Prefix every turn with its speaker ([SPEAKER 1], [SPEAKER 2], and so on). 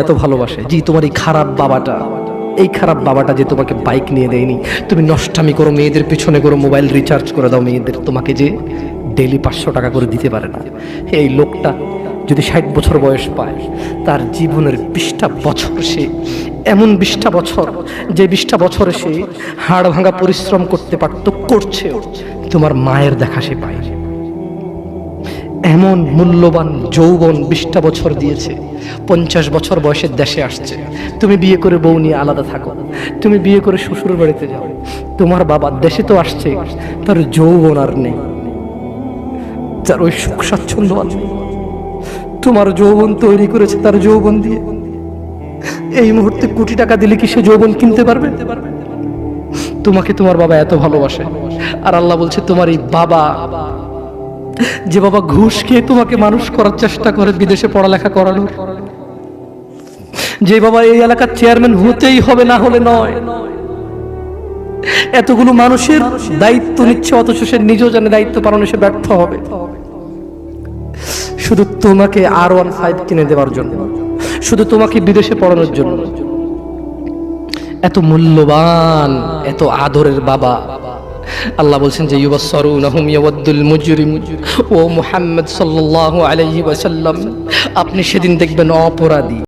[SPEAKER 1] এত ভালোবাসে। জি, তোমার এই খারাপ বাবাটা যে তোমাকে বাইক নিয়ে দেয়নি, তুমি নষ্টামি করো, মেয়েদের পিছনে করো, মোবাইল রিচার্জ করে দাও মেয়েদের, তোমাকে যে ডেইলি 500 টাকা করে দিতে পারে না। এই লোকটা যদি 60 বছর বয়স পায়, তার জীবনের 20টা বছর সে এমন 20টা বছর, যে 20টা বছরে সে হাড় ভাঙা পরিশ্রম করতে পারত, করছেও, তোমার মায়ের দেখা সে পায়। এমন মূল্যবান যৌবন 20টা বছর দিয়েছে, 50 বছর বয়সের দেশে আসছে। তুমি বিয়ে করে বউ নিয়ে আলাদা থাকো, তুমি বিয়ে করে শ্বশুর বাড়িতে যাও, তোমার বাবা দেশে তো আসছে, তার যৌবন আর নেই, তার ওই সুখ স্বাচ্ছন্দ্য আর নেই। তোমার যৌবন তৈরি করেছে তার যৌবন দিয়ে। এই মুহূর্তে কোটি টাকা দিলে কি সে যৌবন কিনতে পারবে? তোমাকে তোমার বাবা এত ভালোবাসে, আর আল্লাহ বলছে তোমার এই বাবা, যে বাবা ঘুষ খেয়ে তোমাকে মানুষ করার চেষ্টা করে বিদেশে পড়ালেখা করানোর, যে বাবা এই এলাকার চেয়ারম্যান হতেই হবে, না হলে নয়, এতগুলো মানুষের দায়িত্ব নিচ্ছে, অথচ সে নিজেও জানে দায়িত্ব পালনে সে ব্যর্থ হবে, শুধু তোমাকে R15 কিনে দেওয়ার জন্য, শুধু তোমাকে বিদেশে পড়ানোর জন্য। এত মূল্যবান, এত আদরের বাবা। আল্লাহ বলছেন যে ইউবাসসারুনাহুম ইয়াওয়াদ্দুল মুজরিম, ও মুহাম্মদ সাল্লাল্লাহু আলাইহি ওয়াসাল্লাম, আপনি সেদিন দেখবেন অপরাধী